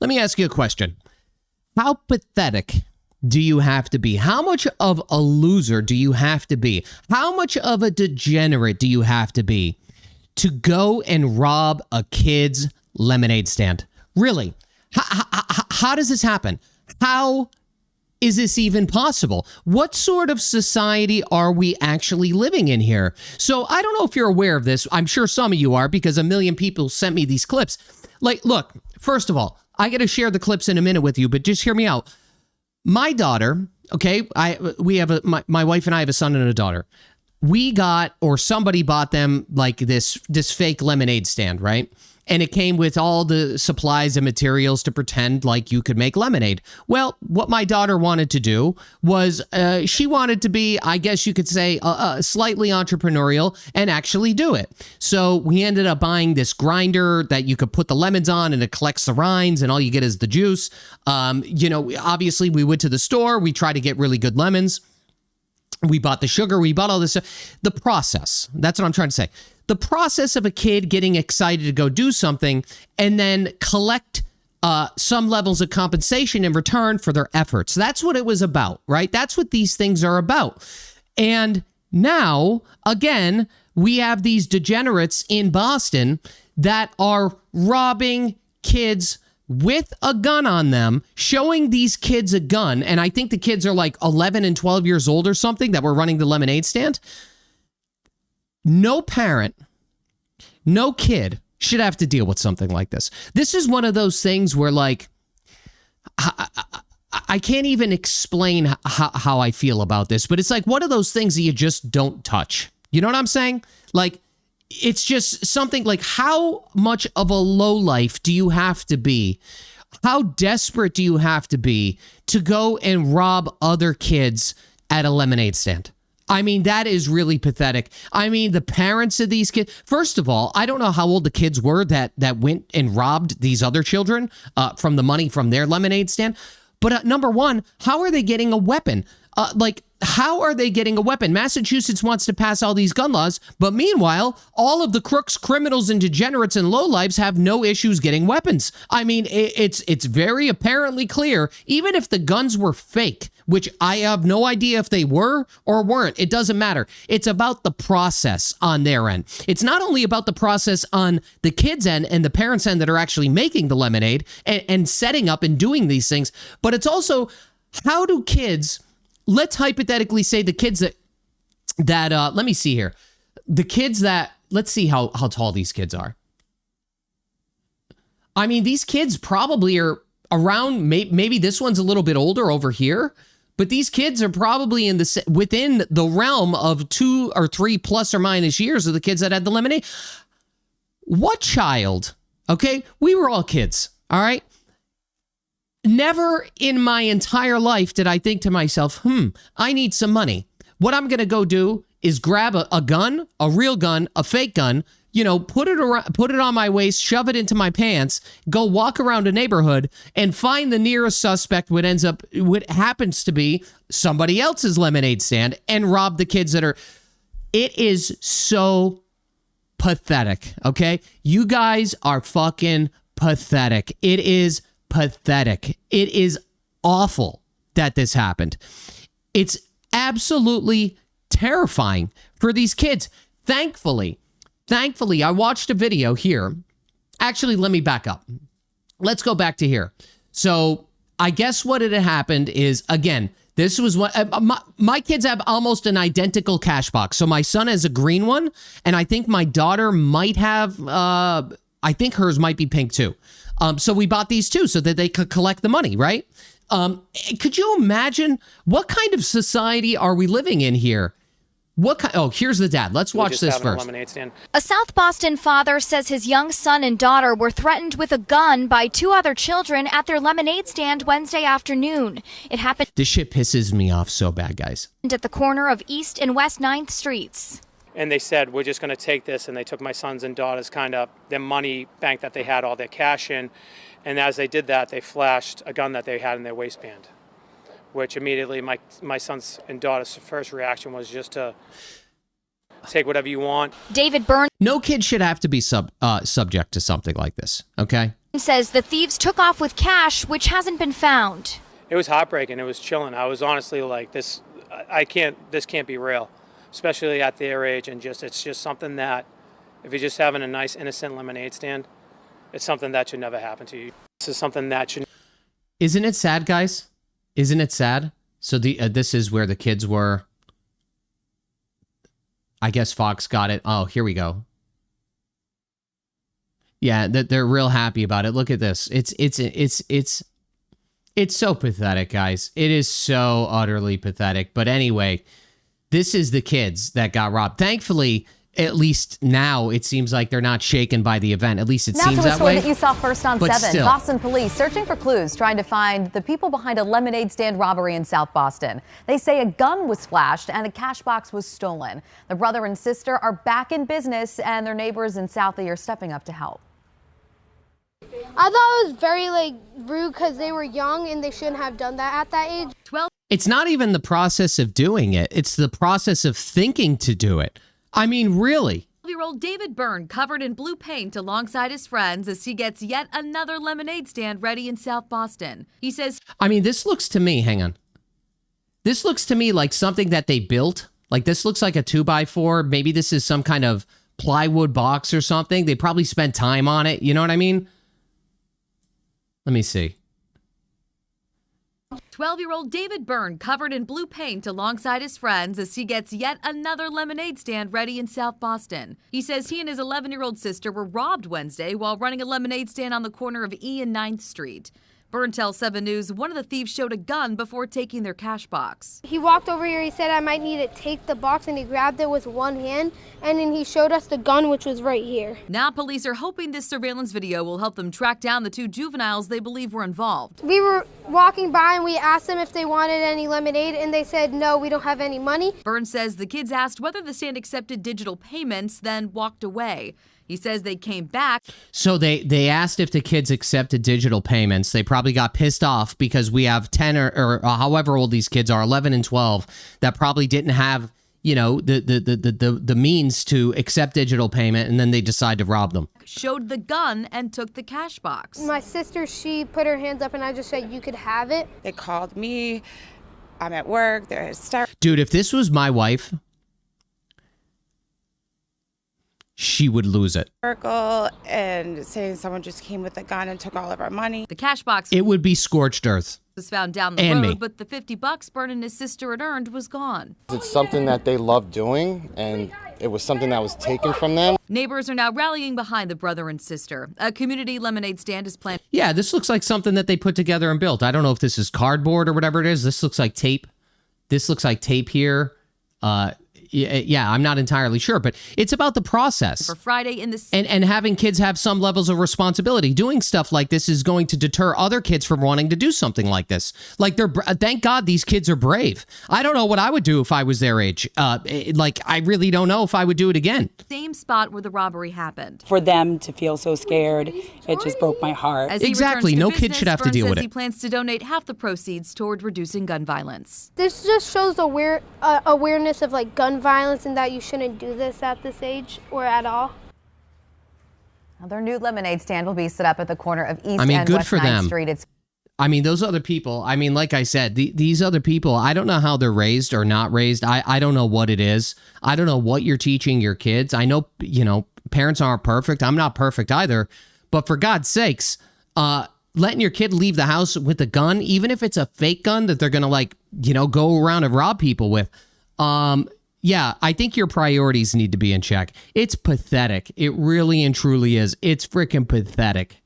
Let me ask you a question. How pathetic do you have to be? How much of a loser do you have to be? How much of a degenerate do you have to be to go and rob a kid's lemonade stand? Really? How does this happen? How is this even possible? What sort of society are we actually living in here? So I don't know if you're aware of this. I'm sure some of you are, because a million people sent me these clips. Like, look, first of all, I got to share the clips in a minute with you, but just hear me out. My daughter, okay, my wife and I have a son and a daughter. We got, or somebody bought them like this fake lemonade stand, right? And it came with all the supplies and materials to pretend like you could make lemonade. Well, what my daughter wanted to do was she wanted to be, I guess you could say, slightly entrepreneurial and actually do it. So we ended up buying this grinder that you could put the lemons on, and it collects the rinds, and all you get is the juice. Obviously, we went to the store. We tried to get really good lemons. We bought the sugar. We bought all this stuff. The process. That's what I'm trying to say. The process of a kid getting excited to go do something and then collect some levels of compensation in return for their efforts. That's what it was about, right? That's what these things are about. And now, again, we have these degenerates in Boston that are robbing kids with a gun on them, showing these kids a gun. And I think the kids are like 11 and 12 years old or something that were running the lemonade stand. No parent, no kid should have to deal with something like this. This is one of those things where, like, I can't even explain how I feel about this, but it's like one of those things that you just don't touch. You know what I'm saying? Like, it's just something like, how much of a lowlife do you have to be? How desperate do you have to be to go and rob other kids at a lemonade stand? I mean, that is really pathetic. I mean, the parents of these kids, first of all, I don't know how old the kids were that went and robbed these other children from the money from their lemonade stand. But number one, how are they getting a weapon? How are they getting a weapon? Massachusetts wants to pass all these gun laws, but meanwhile, all of the crooks, criminals, and degenerates and lowlifes have no issues getting weapons. I mean, it's very apparently clear, even if the guns were fake, which I have no idea if they were or weren't. It doesn't matter. It's about the process on their end. It's not only about the process on the kids' end and the parents' end that are actually making the lemonade and setting up and doing these things, but it's also, how do kids... Let's hypothetically say the kids that let me see here. The kids that, let's see how tall these kids are. I mean, these kids probably are around, maybe this one's a little bit older over here, but these kids are probably within the realm of 2 or 3 plus or minus years of the kids that had the lemonade. What child, okay? We were all kids, all right? Never in my entire life did I think to myself, I need some money. What I'm going to go do is grab a gun, a real gun, a fake gun, put it on my waist, shove it into my pants, go walk around a neighborhood and find the nearest suspect what happens to be somebody else's lemonade stand and rob the kids that are. It is so pathetic, okay? You guys are fucking pathetic. It is pathetic. It is awful that this happened. It's absolutely terrifying for these kids. Thankfully, I watched a video here. Actually, let me back up. Let's go back to here. So I guess what had happened is, again, this was what my kids have almost an identical cash box. So my son has a green one, and I think my daughter might have, I think hers might be pink too. So we bought these two so that they could collect the money, right? Could you imagine what kind of society are we living in here? Here's the dad. Let's watch this first. A South Boston father says his young son and daughter were threatened with a gun by 2 other children at their lemonade stand Wednesday afternoon. It happened. This shit pisses me off so bad, guys. At the corner of East and West 9th Streets. And they said, we're just going to take this. And they took my sons and daughters, kind of their money bank that they had all their cash in. And as they did that, they flashed a gun that they had in their waistband, which immediately my sons and daughters' first reaction was just to take whatever you want. David Byrne. No kid should have to be subject to something like this, okay? Says the thieves took off with cash, which hasn't been found. It was heartbreaking. It was chilling. I was honestly like, this can't be real, especially at their age. And it's just something that, if you're just having a nice, innocent lemonade stand, it's something that should never happen to you. This is something that should. Isn't it sad, guys? Isn't it sad? So this is where the kids were. I guess Fox got it. Oh, here we go. Yeah, they're real happy about it. Look at this. It's so pathetic, guys. It is so utterly pathetic. But anyway, this is the kids that got robbed. Thankfully, at least now it seems like they're not shaken by the event. At least it seems that way. Now to a story that you saw first on But 7. still. Boston police searching for clues, trying to find the people behind a lemonade stand robbery in South Boston. They say a gun was flashed and a cash box was stolen. The brother and sister are back in business, and their neighbors in Southie are stepping up to help. I thought it was very rude because they were young and they shouldn't have done that at that age. It's not even the process of doing it. It's the process of thinking to do it. I mean, really. 12-year-old David Byrne covered in blue paint alongside his friends as he gets yet another lemonade stand ready in South Boston. He says, I mean, this looks to me, hang on. This looks to me like something that they built. Like, this looks like a 2x4. Maybe this is some kind of plywood box or something. They probably spent time on it. You know what I mean? Let me see. 12-year-old David Byrne covered in blue paint alongside his friends as he gets yet another lemonade stand ready in South Boston. He says he and his 11-year-old sister were robbed Wednesday while running a lemonade stand on the corner of E and 9th Street. Byrne tells 7 News one of the thieves showed a gun before taking their cash box. He walked over here, he said I might need to take the box, and he grabbed it with one hand, and then he showed us the gun, which was right here. Now police are hoping this surveillance video will help them track down the 2 juveniles they believe were involved. We were walking by and we asked them if they wanted any lemonade, and they said no, we don't have any money. Byrne says the kids asked whether the stand accepted digital payments, then walked away. He says they came back. So they asked if the kids accepted digital payments. They probably got pissed off because we have 10 or however old these kids are, 11 and 12, that probably didn't have, you know, the means to accept digital payment, and then they decide to rob them. Showed the gun and took the cash box. My sister, she put her hands up, and I just said you could have it. They called me. I'm at work. They're hysterical. Dude, if this was my wife, she would lose it. And saying someone just came with a gun and took all of our money. The cash box It would be scorched earth. was found down the And road, me. but the $50 Byrne and his sister had earned was gone. It's something that they love doing, and it was something that was taken from them. Neighbors are now rallying behind the brother and sister. A community lemonade stand is planned. Yeah, this looks like something that they put together and built. I don't know if this is cardboard or whatever it is. This looks like tape. This looks like tape here. Yeah, I'm not entirely sure, but it's about the process. For Friday in the And having kids have some levels of responsibility. Doing stuff like this is going to deter other kids from wanting to do something like this. Like, thank God these kids are brave. I don't know what I would do if I was their age. I really don't know if I would do it again. same spot where the robbery happened. For them to feel so scared, it just broke my heart. As he Exactly. returns to No kid business, should have to Byrne deal says with it. He plans to donate half the proceeds toward reducing gun violence. This just shows awareness of gun violence and that you shouldn't do this at this age or at all. Now, their new lemonade stand will be set up at the corner of East I mean, and good West for 9th them. Street. I mean, those other people, I mean, like I said, these other people, I don't know how they're raised or not raised. I don't know what it is. I don't know what you're teaching your kids. I know, parents aren't perfect. I'm not perfect either. But for God's sakes, letting your kid leave the house with a gun, even if it's a fake gun that they're going to go around and rob people with. Yeah, I think your priorities need to be in check. It's pathetic. It really and truly is. It's freaking pathetic.